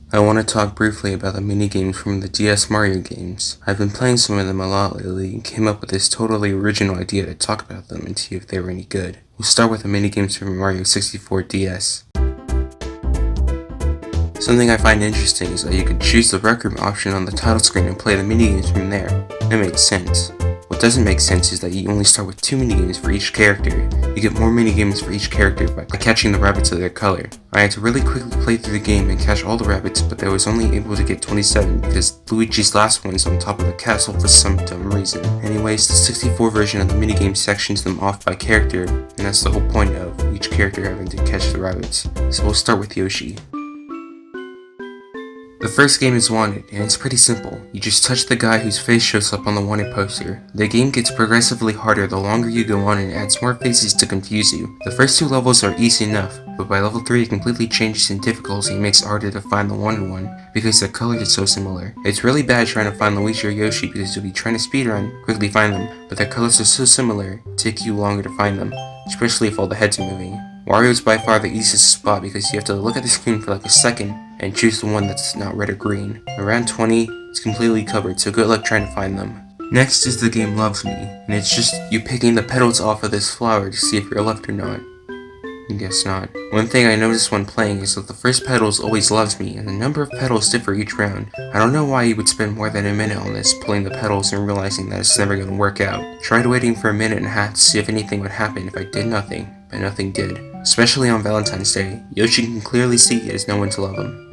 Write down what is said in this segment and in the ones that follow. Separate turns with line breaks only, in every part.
I want to talk briefly about the minigames from the DS Mario games. I've been playing some of them a lot lately and came up with this totally original idea to talk about them and see if they were any good. We'll start with the minigames from Mario 64 DS. Something I find interesting is that you could choose the Rec Room option on the title screen and play the minigames from there. It makes sense. What doesn't make sense is that you only start with 2 minigames for each character. You get more minigames for each character by catching the rabbits of their color. I had to really quickly play through the game and catch all the rabbits, but I was only able to get 27 because Luigi's last one is on top of the castle for some dumb reason. Anyways, the 64 version of the minigame sections them off by character, and that's the whole point of each character having to catch the rabbits. So we'll start with Yoshi. The first game is Wanted, and it's pretty simple. You just touch the guy whose face shows up on the Wanted poster. The game gets progressively harder the longer you go on and adds more faces to confuse you. The first 2 levels are easy enough, but by level 3 it completely changes in difficulty and makes it harder to find the Wanted one, because their colors are so similar. It's really bad trying to find Luigi or Yoshi because you'll be trying to speedrun, quickly find them, but their colors are so similar, it takes you longer to find them, especially if all the heads are moving. Wario is by far the easiest spot because you have to look at the screen for like a second and choose the one that's not red or green. Around 20, it's completely covered, so good luck trying to find them. Next is the game Loves Me, and it's just you picking the petals off of this flower to see if you're loved or not. I guess not. One thing I noticed when playing is that the first petal always loves me, and the number of petals differ each round. I don't know why you would spend more than a minute on this, pulling the petals and realizing that it's never going to work out. Tried waiting for a minute and a half to see if anything would happen if I did nothing, but nothing did. Especially on Valentine's Day, Yoshi can clearly see he has no one to love him.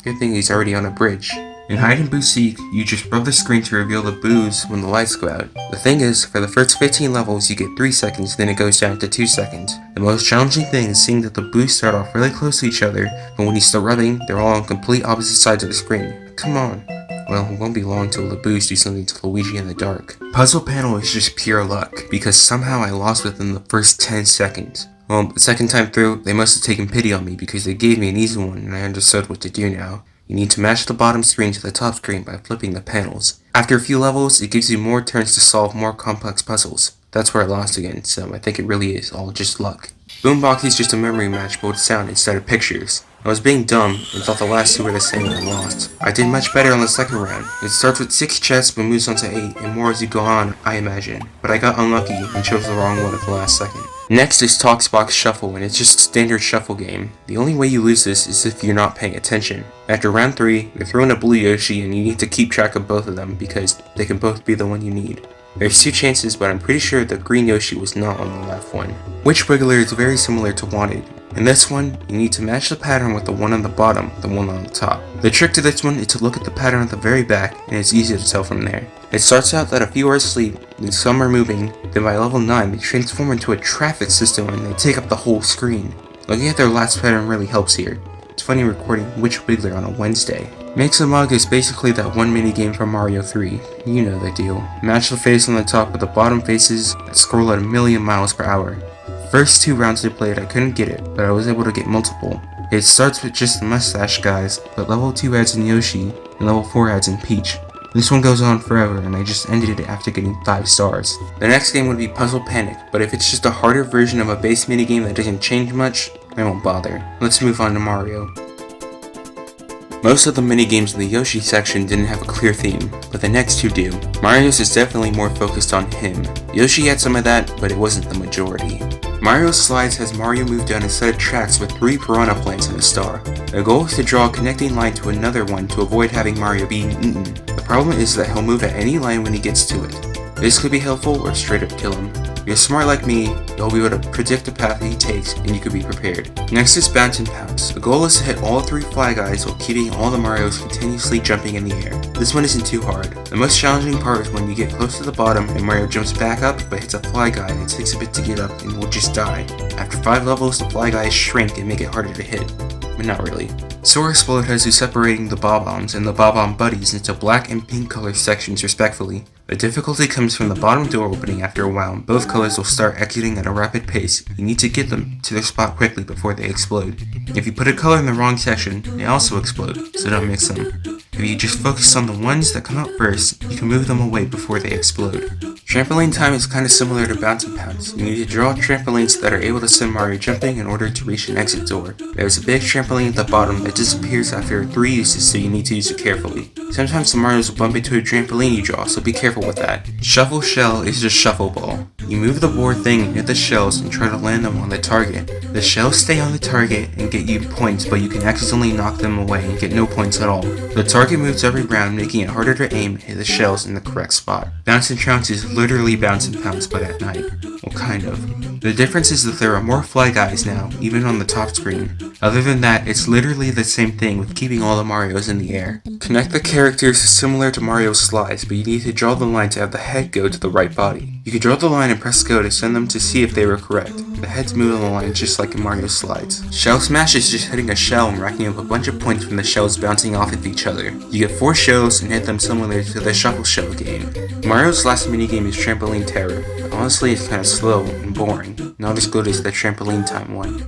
Good thing he's already on a bridge. In Hide and Boo Seek, you just rub the screen to reveal the boos when the lights go out. The thing is, for the first 15 levels you get 3 seconds, then it goes down to 2 seconds. The most challenging thing is seeing that the boos start off really close to each other, but when you start rubbing, they're all on complete opposite sides of the screen. Come on. Well, it won't be long till the boos do something to Luigi in the dark. Puzzle panel is just pure luck, because somehow I lost within the first 10 seconds. Well, the second time through, they must have taken pity on me because they gave me an easy one and I understood what to do now. You need to match the bottom screen to the top screen by flipping the panels. After a few levels, it gives you more turns to solve more complex puzzles. That's where I lost again, so I think it really is all just luck. Boombox is just a memory match but with sound instead of pictures. I was being dumb and thought the last 2 were the same and lost. I did much better on the second round. It starts with 6 chests but moves on to 8 and more as you go on, I imagine. But I got unlucky and chose the wrong one at the last second. Next is Toxbox Shuffle, and it's just a standard shuffle game. The only way you lose this is if you're not paying attention. After round 3, you're throwing a blue Yoshi and you need to keep track of both of them because they can both be the one you need. There's 2 chances, but I'm pretty sure the green Yoshi was not on the left one. Witch Wiggler is very similar to Wanted. In this one, you need to match the pattern with the one on the bottom, the one on the top. The trick to this one is to look at the pattern at the very back, and it's easy to tell from there. It starts out that a few are asleep, then some are moving, then by level 9 they transform into a traffic system and they take up the whole screen. Looking at their last pattern really helps here. It's funny recording Witch Wiggler on a Wednesday. Mix a Mug is basically that one minigame from Mario 3. You know the deal. Match the face on the top with the bottom faces that scroll at 1,000,000 miles per hour. First 2 rounds I played I couldn't get it, but I was able to get multiple. It starts with just the mustache guys, but level 2 adds in Yoshi, and level 4 adds in Peach. This one goes on forever, and I just ended it after getting 5 stars. The next game would be Puzzle Panic, but if it's just a harder version of a base minigame that doesn't change much, I won't bother. Let's move on to Mario. Most of the minigames in the Yoshi section didn't have a clear theme, but the next 2 do. Mario's is definitely more focused on him. Yoshi had some of that, but it wasn't the majority. Mario's Slides has Mario move down a set of tracks with 3 piranha plants and a star. The goal is to draw a connecting line to another one to avoid having Mario being eaten. The problem is that he'll move at any line when he gets to it. This could be helpful or straight up kill him. If you're smart like me, you'll be able to predict the path that he takes and you could be prepared. Next is Bounce and Pounce. The goal is to hit all 3 Fly Guys while keeping all the Marios continuously jumping in the air. This one isn't too hard. The most challenging part is when you get close to the bottom and Mario jumps back up but hits a Fly Guy and it takes a bit to get up and will just die. After 5 levels, the Fly Guys shrink and make it harder to hit. But not really. Soar Explode has you separating the Bob-ombs and the Bob-omb buddies into black and pink color sections respectively. The difficulty comes from the bottom door opening after a while, and both colors will start exiting at a rapid pace. You need to get them to their spot quickly before they explode. If you put a color in the wrong section, they also explode, so don't mix them. If you just focus on the ones that come out first, you can move them away before they explode. Trampoline time is kinda similar to Bounce and Pounce. You need to draw trampolines that are able to send Mario jumping in order to reach an exit door. There's a big trampoline at the bottom that disappears after 3 uses, so you need to use it carefully. Sometimes the Marios will bump into a trampoline you draw, so be careful with that. Shuffle shell is just shuffle ball. You move the board thing and hit the shells and try to land them on the target. The shells stay on the target and get you points, but you can accidentally knock them away and get no points at all. The target moves every round, making it harder to aim and hit the shells in the correct spot. Bounce and Trounce is literally Bounce and Pounce, but at night. Well, kind of. The difference is that there are more fly guys now, even on the top screen. Other than that, it's literally the same thing with keeping all the Marios in the air. Connect the characters similar to Mario slides, but you need to draw the line to have the head go to the right body. You can draw the line and press go to send them to see if they were correct. The heads move on the line just like in Mario slides. Shell Smash is just hitting a shell and racking up a bunch of points from the shells bouncing off of each other. You get 4 shells and hit them similar to the Shuffle Shell game. Mario's last minigame is Trampoline Terror, but honestly it's kinda slow and boring, not as good as the Trampoline Time one.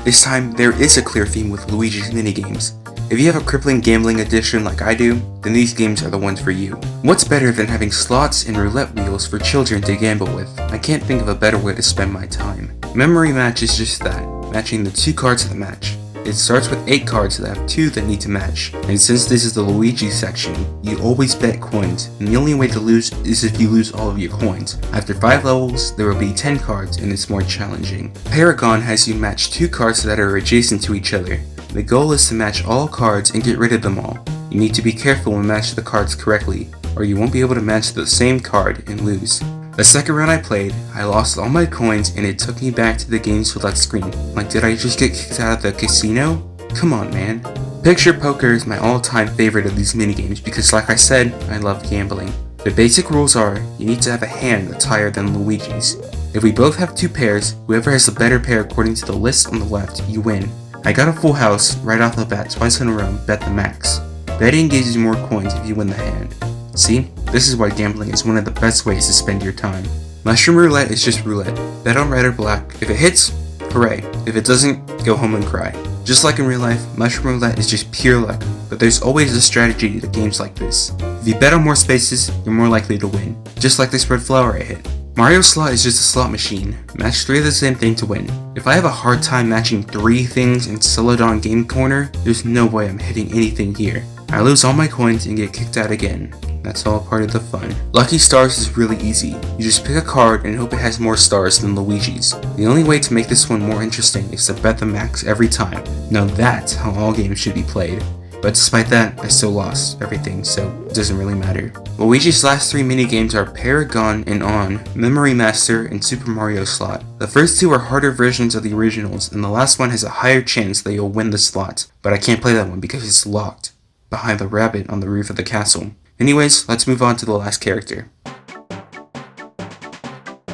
This time, there is a clear theme with Luigi's minigames. If you have a crippling gambling addiction like I do, then these games are the ones for you. What's better than having slots and roulette wheels for children to gamble with? I can't think of a better way to spend my time. Memory Match is just that, matching the 2 cards of the match. It starts with 8 cards that have 2 that need to match, and since this is the Luigi section, you always bet coins, and the only way to lose is if you lose all of your coins. After 5 levels, there will be 10 cards and it's more challenging. Paragon has you match 2 cards that are adjacent to each other. The goal is to match all cards and get rid of them all. You need to be careful and match the cards correctly, or you won't be able to match the same card and lose. The second round I played, I lost all my coins and it took me back to the game select screen. Like, did I just get kicked out of the casino? Come on, man. Picture Poker is my all-time favorite of these minigames because, like I said, I love gambling. The basic rules are, you need to have a hand that's higher than Luigi's. If we both have 2 pairs, whoever has the better pair according to the list on the left, you win. I got a full house right off the bat twice in a row, bet the max. Betting gives you more coins if you win the hand. See? This is why gambling is one of the best ways to spend your time. Mushroom Roulette is just roulette. Bet on red or black. If it hits, hooray. If it doesn't, go home and cry. Just like in real life, Mushroom Roulette is just pure luck, but there's always a strategy to games like this. If you bet on more spaces, you're more likely to win. Just like this red flower I hit. Mario Slot is just a slot machine. Match 3 of the same thing to win. If I have a hard time matching 3 things in Celadon Game Corner, there's no way I'm hitting anything here. I lose all my coins and get kicked out again. That's all part of the fun. Lucky Stars is really easy. You just pick a card and hope it has more stars than Luigi's. The only way to make this one more interesting is to bet the max every time. Now that's how all games should be played. But despite that, I still lost everything, so it doesn't really matter. Luigi's last 3 minigames are Paragon and On, Memory Master, and Super Mario Slot. The first 2 are harder versions of the originals, and the last one has a higher chance that you'll win the slot. But I can't play that one because it's locked behind the rabbit on the roof of the castle. Anyways, let's move on to the last character.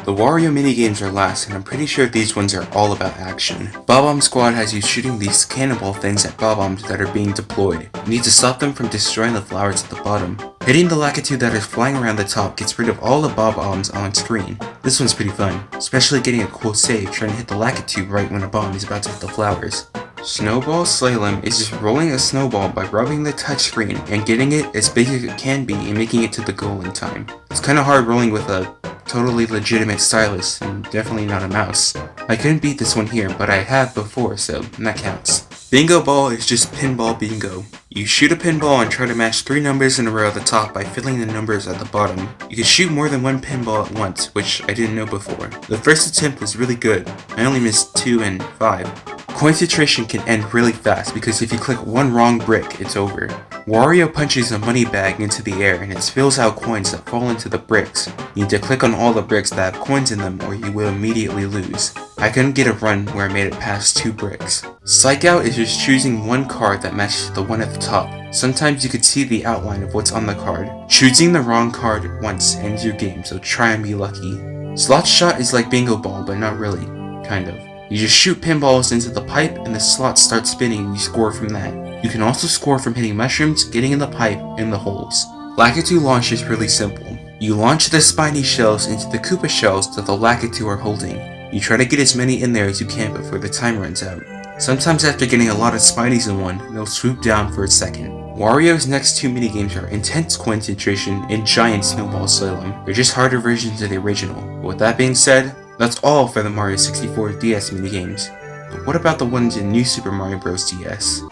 The Wario minigames are last, and I'm pretty sure these ones are all about action. Bob-omb Squad has you shooting these cannonball things at Bob-ombs that are being deployed. You need to stop them from destroying the flowers at the bottom. Hitting the Lakitu that is flying around the top gets rid of all the Bob-ombs on screen. This one's pretty fun, especially getting a cool save trying to hit the Lakitu right when a bomb is about to hit the flowers. Snowball Slalom is just rolling a snowball by rubbing the touchscreen and getting it as big as it can be and making it to the goal in time. It's kinda hard rolling with a totally legitimate stylus and definitely not a mouse. I couldn't beat this one here, but I have before, so that counts. Bingo Ball is just pinball bingo. You shoot a pinball and try to match 3 numbers in a row at the top by filling the numbers at the bottom. You can shoot more than 1 pinball at once, which I didn't know before. The first attempt was really good. I only missed 2 and 5. Concentration can end really fast because if you click one wrong brick, it's over. Wario punches a money bag into the air and it spills out coins that fall into the bricks. You need to click on all the bricks that have coins in them or you will immediately lose. I couldn't get a run where I made it past 2 bricks. Psych Out is just choosing one card that matches the one at the top. Sometimes you could see the outline of what's on the card. Choosing the wrong card once ends your game, so try and be lucky. Slot Shot is like Bingo Ball, but not really. Kind of. You just shoot pinballs into the pipe and the slots start spinning and you score from that. You can also score from hitting mushrooms, getting in the pipe, and the holes. Lakitu launch is really simple. You launch the spiny shells into the Koopa shells that the Lakitu are holding. You try to get as many in there as you can before the time runs out. Sometimes after getting a lot of spinies in one, they'll swoop down for a second. Wario's next two minigames are Intense Concentration and Giant Snowball Slalom. They're just harder versions of the original. But with that being said, that's all for the Mario 64 DS minigames. But what about the ones in New Super Mario Bros. DS?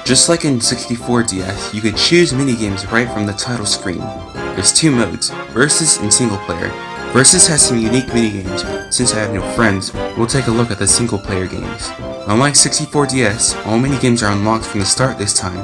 Just like in 64 DS, you could choose minigames right from the title screen. There's two modes, Versus and Single Player. Versus has some unique minigames. Since I have no friends, we'll take a look at the single player games. Unlike 64 DS, all minigames are unlocked from the start this time.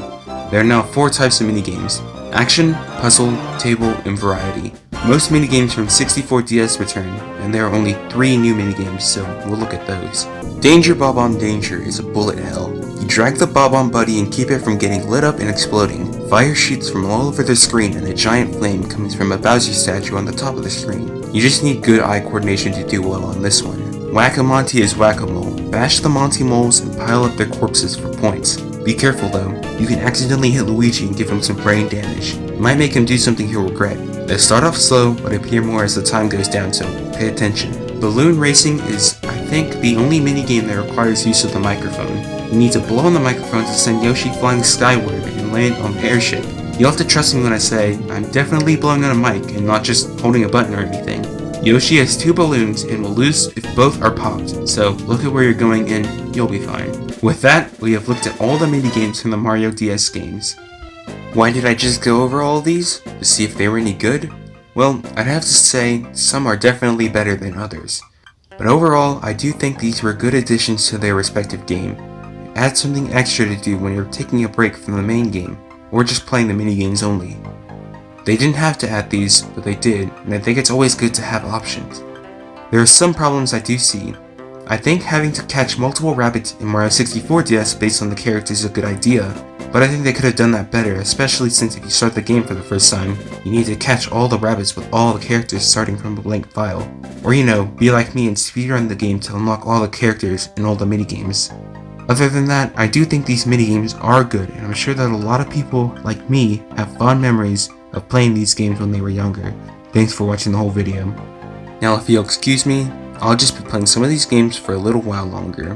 There are now 4 types of minigames: Action, Puzzle, Table, and Variety. Most minigames from 64 DS return, and there are only 3 new minigames, so we'll look at those. Danger Bob-omb Danger is a bullet hell. You drag the Bob-omb buddy and keep it from getting lit up and exploding. Fire shoots from all over the screen and a giant flame comes from a Bowser statue on the top of the screen. You just need good eye coordination to do well on this one. Whack-a-Monty is Whack-a-Mole. Bash the Monty Moles and pile up their corpses for points. Be careful though, you can accidentally hit Luigi and give him some brain damage. It might make him do something he'll regret. They start off slow, but appear more as the time goes down, so pay attention. Balloon Racing is, I think, the only minigame that requires use of the microphone. You need to blow on the microphone to send Yoshi flying skyward and land on the airship. You'll have to trust me when I say, I'm definitely blowing on a mic and not just holding a button or anything. Yoshi has 2 balloons and will lose if both are popped, so look at where you're going and you'll be fine. With that, we have looked at all the minigames from the Mario DS games. Why did I just go over all these? To see if they were any good? Well, I'd have to say, some are definitely better than others. But overall, I do think these were good additions to their respective game. Add something extra to do when you're taking a break from the main game, or just playing the minigames only. They didn't have to add these, but they did, and I think it's always good to have options. There are some problems I do see. I think having to catch multiple rabbits in Mario 64 DS based on the characters is a good idea, but I think they could have done that better, especially since if you start the game for the first time, you need to catch all the rabbits with all the characters starting from a blank file. Or be like me and speedrun the game to unlock all the characters and all the minigames. Other than that, I do think these minigames are good, and I'm sure that a lot of people, like me, have fond memories of playing these games when they were younger. Thanks for watching the whole video. Now if you'll excuse me, I'll just be playing some of these games for a little while longer.